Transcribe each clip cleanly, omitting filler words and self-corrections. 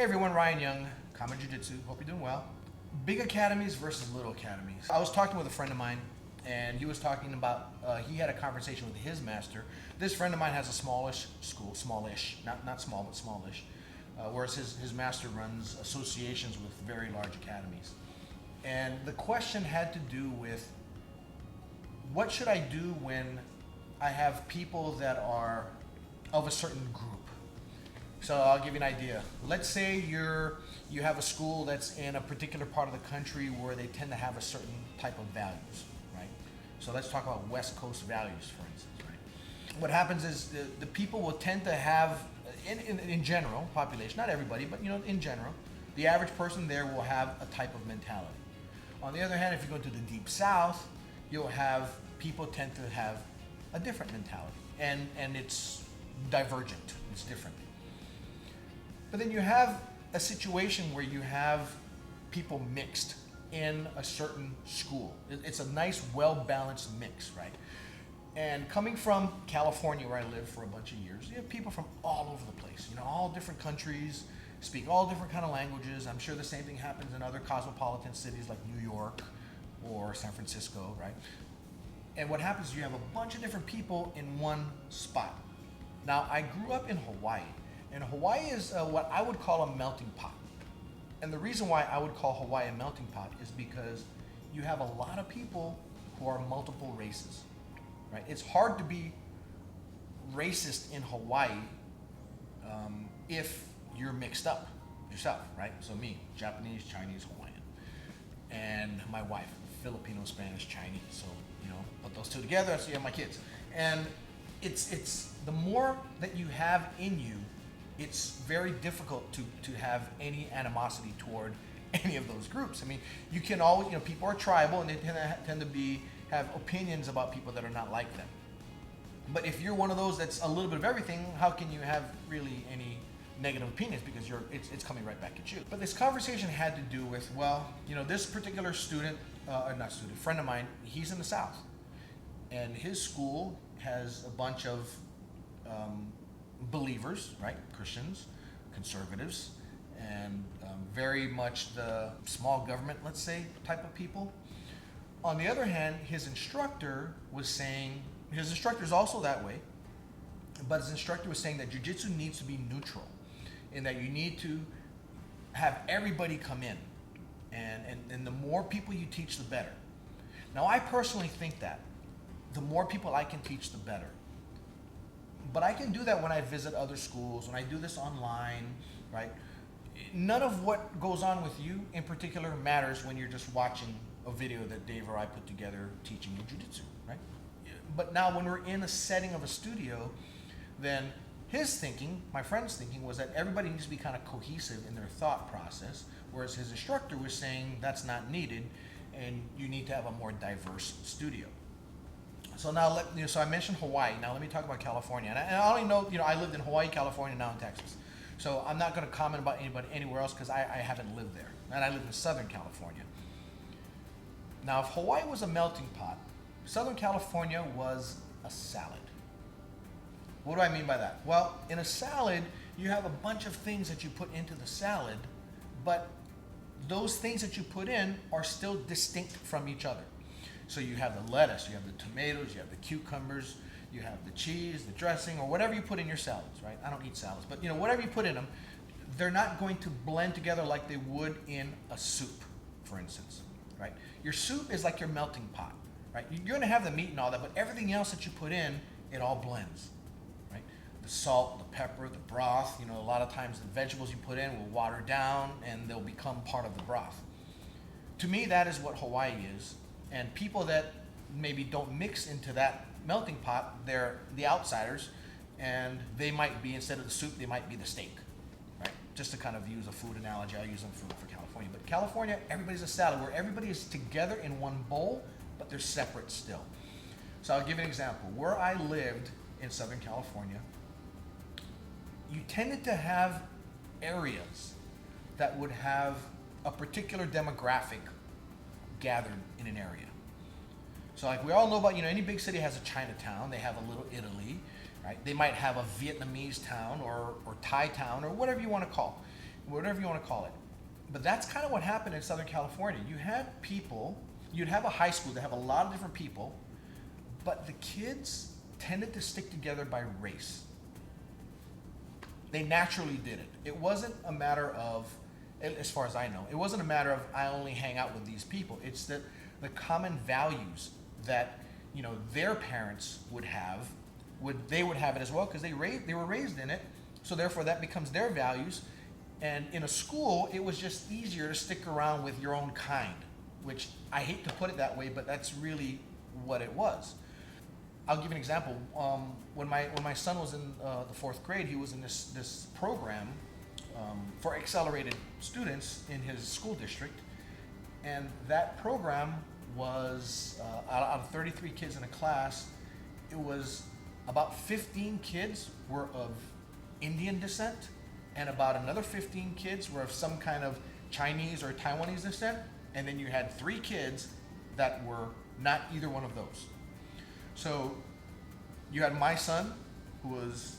everyone, Ryan Young, KAATARO Jiu-Jitsu. Hope you're doing well. Big academies versus little academies. I was talking with a friend of mine, and he was talking about, he had a conversation with his master. This friend of mine has a smallish school, smallish, not small, but smallish, whereas his master runs associations with very large academies. And the question had to do with, what should I do when I have people that are of a certain group? So I'll give you an idea. Let's say you have a school that's in a particular part of the country where they tend to have a certain type of values, right? So let's talk about West Coast values, for instance, right? What happens is the people will tend to have, in general, population, not everybody, but in general, the average person there will have a type of mentality. On the other hand, if you go to the deep south, you'll have people tend to have a different mentality, and it's divergent, it's different. But then you have a situation where you have people mixed in a certain school. It's a nice, well-balanced mix, right? And coming from California, where I lived for a bunch of years, you have people from all over the place, all different countries, speak all different kind of languages. I'm sure the same thing happens in other cosmopolitan cities like New York or San Francisco, right? And what happens is you have a bunch of different people in one spot. Now, I grew up in Hawaii, and Hawaii is what I would call a melting pot. And the reason why I would call Hawaii a melting pot is because you have a lot of people who are multiple races, right? It's hard to be racist in Hawaii if you're mixed up yourself, right? So me, Japanese, Chinese, Hawaiian, and my wife, Filipino, Spanish, Chinese. So put those two together, so you have my kids. And it's the more that you have in you, it's very difficult to have any animosity toward any of those groups. I mean, you can always, people are tribal and they tend to have opinions about people that are not like them. But if you're one of those that's a little bit of everything, how can you have really any negative opinions, because it's coming right back at you. But this conversation had to do with, this particular friend of mine, he's in the South, and his school has a bunch of believers, right? Christians, conservatives, and very much the small government, let's say, type of people. On the other hand, his instructor was saying, his instructor is also that way, but his instructor was saying that jiu-jitsu needs to be neutral, in that you need to have everybody come in, and the more people you teach, the better. Now, I personally think that the more people I can teach, the better. But I can do that when I visit other schools, when I do this online, right? None of what goes on with you in particular matters when you're just watching a video that Dave or I put together teaching you jiu-jitsu, right? But now when we're in a setting of a studio, then his thinking, my friend's thinking, was that everybody needs to be kind of cohesive in their thought process, whereas his instructor was saying that's not needed, and you need to have a more diverse studio. So now, so I mentioned Hawaii. Now let me talk about California. And I only know, I lived in Hawaii, California, now in Texas. So I'm not going to comment about anybody anywhere else because I haven't lived there. And I live in Southern California. Now, if Hawaii was a melting pot, Southern California was a salad. What do I mean by that? Well, in a salad, you have a bunch of things that you put into the salad, but those things that you put in are still distinct from each other. So you have the lettuce, you have the tomatoes, you have the cucumbers, you have the cheese, the dressing, or whatever you put in your salads, right? I don't eat salads, but whatever you put in them, they're not going to blend together like they would in a soup, for instance, right? Your soup is like your melting pot, right? You're going to have the meat and all that, but everything else that you put in, it all blends, right? The salt, the pepper, the broth, a lot of times the vegetables you put in will water down and they'll become part of the broth. To me, that is what Hawaii is. And people that maybe don't mix into that melting pot, they're the outsiders, and they might be, instead of the soup, they might be the steak, right? Just to kind of use a food analogy, I use them for California. But California, everybody's a salad, where everybody is together in one bowl, but they're separate still. So I'll give you an example. Where I lived in Southern California, you tended to have areas that would have a particular demographic gathered in an area. So like we all know about, any big city has a Chinatown, they have a little Italy, right? They might have a Vietnamese town or Thai town or whatever you want to call. whatever you want to call it. But that's kind of what happened in Southern California. You had people, you'd have a high school that have a lot of different people, but the kids tended to stick together by race. They naturally did it. It wasn't a matter of, as far as I know, it wasn't a matter of I only hang out with these people. It's that the common values that, you know, their parents would have, they would have it as well because they were raised in it. So therefore that becomes their values. And in a school, it was just easier to stick around with your own kind, which I hate to put it that way, but that's really what it was. I'll give you an example. When my son was in the 4th grade, he was in this program for accelerated students in his school district, and that program was out of 33 kids in a class, it was about 15 kids were of Indian descent, and about another 15 kids were of some kind of Chinese or Taiwanese descent, and then you had 3 kids that were not either one of those. So you had my son, who is,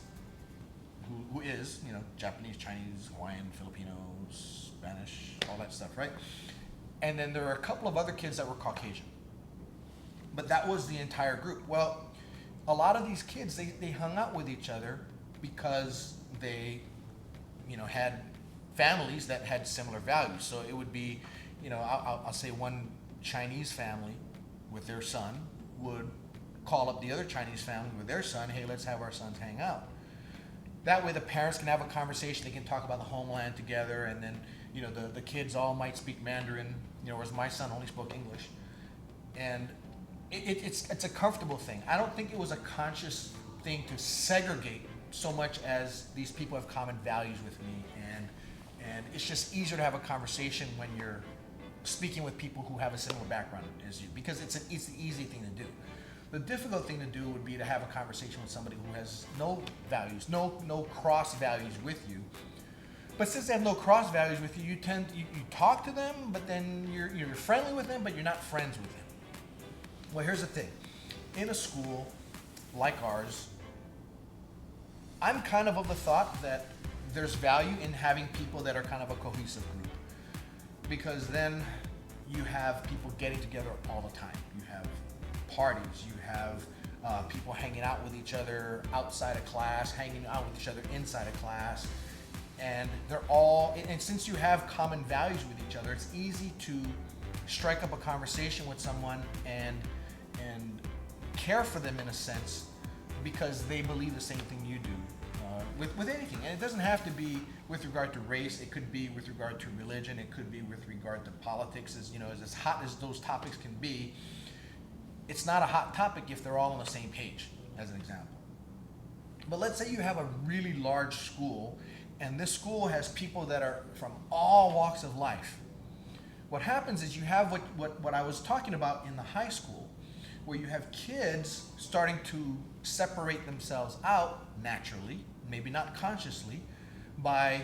you know, Japanese, Chinese, Hawaiian, Filipino, Spanish, all that stuff, right? And then there were a couple of other kids that were Caucasian. But that was the entire group. Well, a lot of these kids, they hung out with each other because they, you know, had families that had similar values. So it would be, you know, I'll say one Chinese family with their son would call up the other Chinese family with their son, hey, let's have our sons hang out. That way the parents can have a conversation, they can talk about the homeland together, and then, you know, the kids all might speak Mandarin, you know, whereas my son only spoke English. And it's a comfortable thing. I don't think it was a conscious thing to segregate so much as these people have common values with me, and it's just easier to have a conversation when you're speaking with people who have a similar background as you, because it's the easy thing to do. The difficult thing to do would be to have a conversation with somebody who has no values, no cross values with you. But since they have no cross values with you, you talk to them, but then you're friendly with them, but you're not friends with them. Well, here's the thing. In a school like ours, I'm kind of the thought that there's value in having people that are kind of a cohesive group, because then you have people getting together all the time. You have parties, you have people hanging out with each other outside of class, hanging out with each other inside of class, and and since you have common values with each other, it's easy to strike up a conversation with someone and care for them in a sense because they believe the same thing you do. With anything, and it doesn't have to be with regard to race. It could be with regard to religion. It could be with regard to politics. As hot as those topics can be, it's not a hot topic if they're all on the same page, as an example. But let's say you have a really large school, and this school has people that are from all walks of life. What happens is you have what I was talking about in the high school, where you have kids starting to separate themselves out naturally, maybe not consciously, by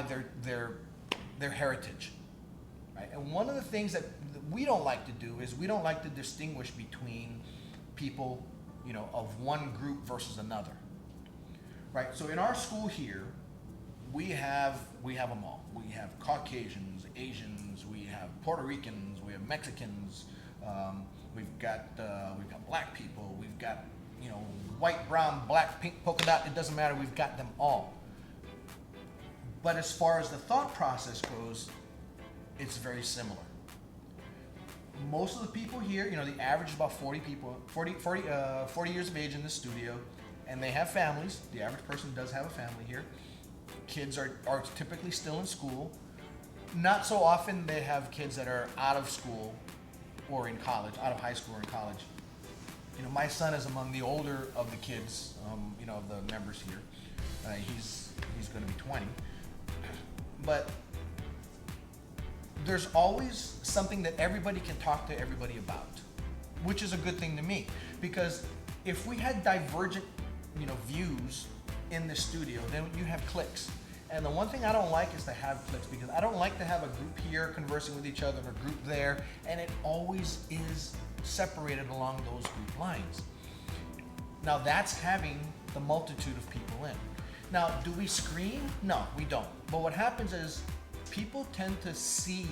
their heritage, right? And one of the things that we don't like to do is we don't like to distinguish between people, you know, of one group versus another, right? So in our school here, we have them all. We have Caucasians, Asians, we have Puerto Ricans, we have Mexicans, we've got black people, we've got, you know, white, brown, black, pink, polka dot, it doesn't matter, we've got them all. But as far as the thought process goes, it's very similar. Most of the people here, you know, the average is about 40 people, 40 years of age in the studio, and they have families. The average person does have a family here. Kids are typically still in school. Not so often they have kids that are out of school or in college, out of high school or in college. You know, my son is among the older of the kids, you know, of the members here. He's going to be 20. But there's always something that everybody can talk to everybody about, which is a good thing to me. Because if we had divergent, you know, views in the studio, then you have cliques. And the one thing I don't like is to have cliques, because I don't like to have a group here conversing with each other and a group there, and it always is separated along those group lines. Now that's having the multitude of people in. Now, do we scream? No, we don't. But what happens is people tend to see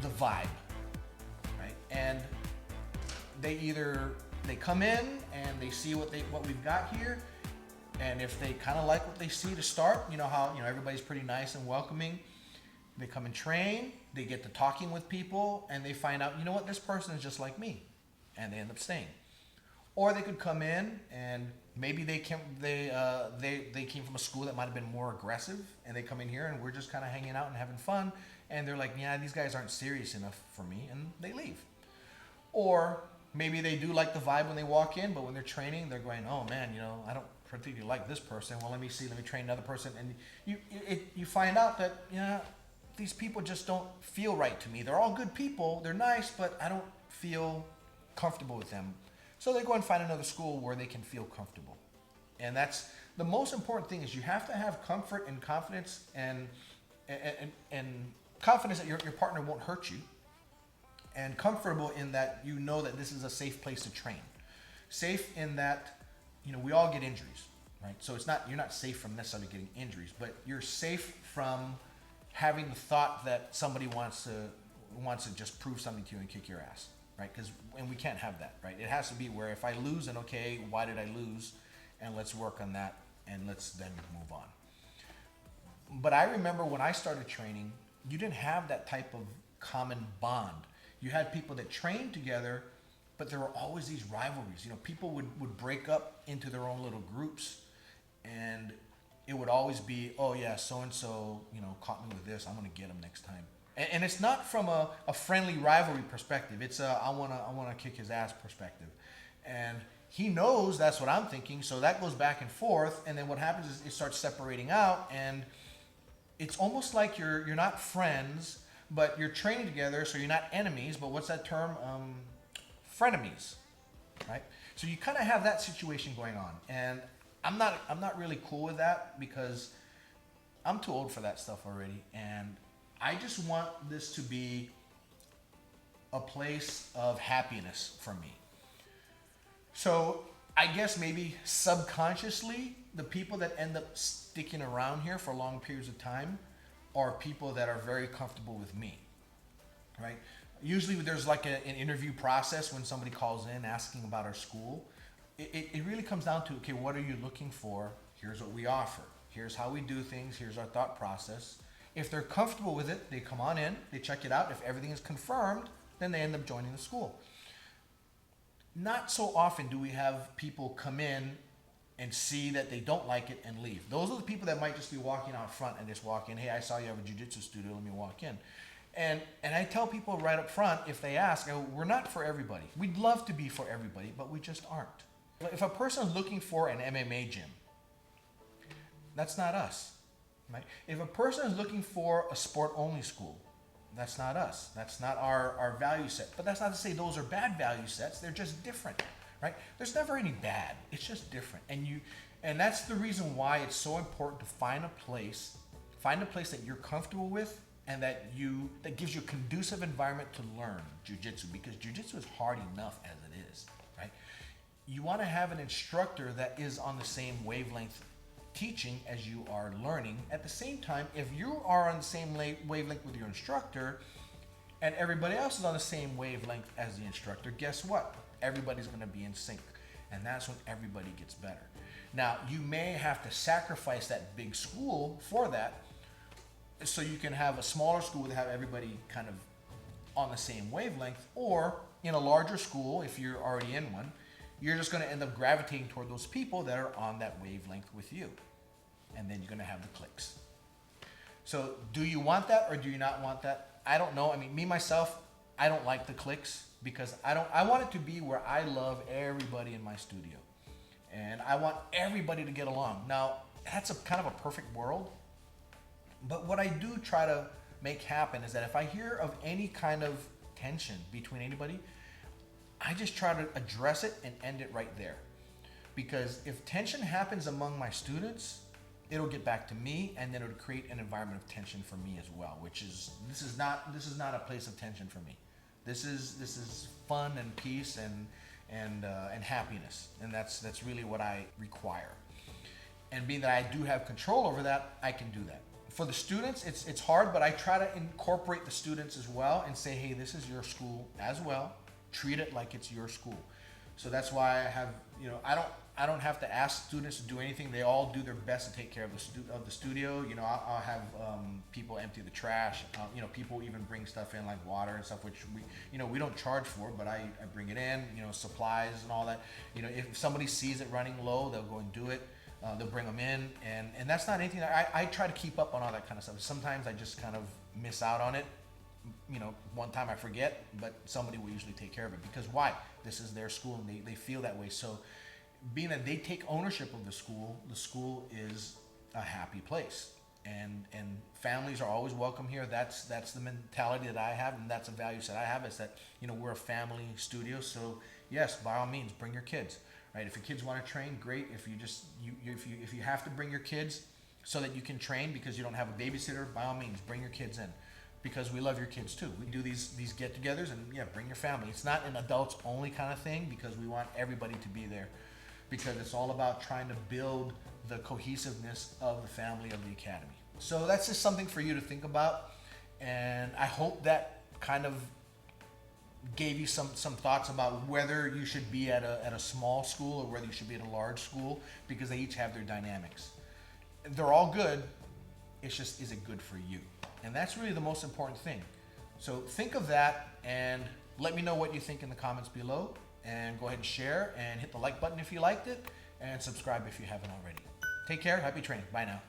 the vibe, right? And they come in and they see what we've got here, and if they kind of like what they see to start, you know how everybody's pretty nice and welcoming. They come and train, they get to talking with people, and they find out, you know what, this person is just like me, and they end up staying. Or they could come in and maybe they came from a school that might have been more aggressive, and they come in here and we're just kind of hanging out and having fun, and they're like, yeah, these guys aren't serious enough for me, and they leave. Or maybe they do like the vibe when they walk in, but when they're training, they're going, oh man, I don't particularly like this person. Well, let me train another person, and you find out that these people just don't feel right to me. They're all good people, they're nice, but I don't feel comfortable with them. So they go and find another school where they can feel comfortable. And that's the most important thing, is you have to have comfort and confidence and confidence that your partner won't hurt you, and comfortable in that you know that this is a safe place to train. Safe in that, we all get injuries, right? So you're not safe from necessarily getting injuries, but you're safe from having the thought that somebody wants to just prove something to you and kick your ass, right? And we can't have that, right? It has to be where if I lose, then okay, why did I lose? And let's work on that, and let's then move on. But I remember when I started training, you didn't have that type of common bond. You had people that trained together, but there were always these rivalries. People would break up into their own little groups, and it would always be, oh yeah, so-and-so, caught me with this, I'm gonna get him next time. And it's not from a friendly rivalry perspective. It's I wanna kick his ass perspective. And he knows that's what I'm thinking, so that goes back and forth, and then what happens is it starts separating out, and it's almost like you're not friends, but you're training together, so you're not enemies, but what's that term? Frenemies, right? So you kind of have that situation going on, and I'm not really cool with that, because I'm too old for that stuff already, and I just want this to be a place of happiness for me. So I guess maybe subconsciously, the people that end up sticking around here for long periods of time are people that are very comfortable with me, right? Usually there's like an interview process when somebody calls in asking about our school. It really comes down to, okay, what are you looking for? Here's what we offer. Here's how we do things. Here's our thought process. If they're comfortable with it, they come on in, they check it out. If everything is confirmed, then they end up joining the school. Not so often do we have people come in and see that they don't like it and leave. Those are the people that might just be walking out front and just walk in, hey, I saw you have a jiu-jitsu studio, let me walk in. And I tell people right up front, if they ask, we're not for everybody. We'd love to be for everybody, but we just aren't. If a person is looking for an MMA gym, that's not us, right? If a person is looking for a sport-only school, that's not us. That's not our value set. But that's not to say those are bad value sets. They're just different, right? There's never any bad. It's just different. And that's the reason why it's so important to find a place that you're comfortable with, and that gives you a conducive environment to learn jiu-jitsu, because jiu-jitsu is hard enough as it is, right? You want to have an instructor that is on the same wavelength teaching as you are learning. At the same time, if you are on the same wavelength with your instructor and everybody else is on the same wavelength as the instructor, guess what? Everybody's going to be in sync, and that's when everybody gets better. Now, you may have to sacrifice that big school for that, so you can have a smaller school that have everybody kind of on the same wavelength, or in a larger school, if you're already in one, you're just going to end up gravitating toward those people that are on that wavelength with you. And then you're going to have the cliques. So do you want that or do you not want that? I don't know. I mean, me, myself, I don't like the cliques, because I want it to be where I love everybody in my studio. And I want everybody to get along. Now, that's a kind of a perfect world. But what I do try to make happen is that if I hear of any kind of tension between anybody, I just try to address it and end it right there. Because if tension happens among my students, it'll get back to me, and then it'll create an environment of tension for me as well, which is, this is not a place of tension for me. This is fun and peace and happiness, and that's really what I require. And being that I do have control over that, I can do that. For the students, it's hard, but I try to incorporate the students as well and say, hey, this is your school as well. Treat it like it's your school. So that's why I have, you know, I don't have to ask students to do anything. They all do their best to take care of the studio. You know, I'll have people empty the trash. You know, people even bring stuff in like water and stuff, which we don't charge for, but I bring it in. You know, supplies and all that. You know, if somebody sees it running low, they'll go and do it. They'll bring them in, and that's not anything. I try to keep up on all that kind of stuff. Sometimes I just kind of miss out on it. You know, one time I forget, but somebody will usually take care of it, because why? This is their school, and they feel that way. So being that they take ownership of the school is a happy place, and families are always welcome here. That's the mentality that I have, and that's a value that I have, is that, you know, we're a family studio. So yes, by all means, bring your kids, right? If your kids want to train, great. If you just if you have to bring your kids so that you can train because you don't have a babysitter, by all means, bring your kids in, because we love your kids too. We do these get-togethers, and yeah, bring your family. It's not an adults only kind of thing, because we want everybody to be there, because it's all about trying to build the cohesiveness of the family of the academy. So that's just something for you to think about, and I hope that kind of gave you some thoughts about whether you should be at a small school or whether you should be at a large school, because they each have their dynamics. They're all good. It's just, is it good for you? And that's really the most important thing. So think of that and let me know what you think in the comments below, and go ahead and share and hit the like button if you liked it, and subscribe if you haven't already. Take care. Happy training. Bye now.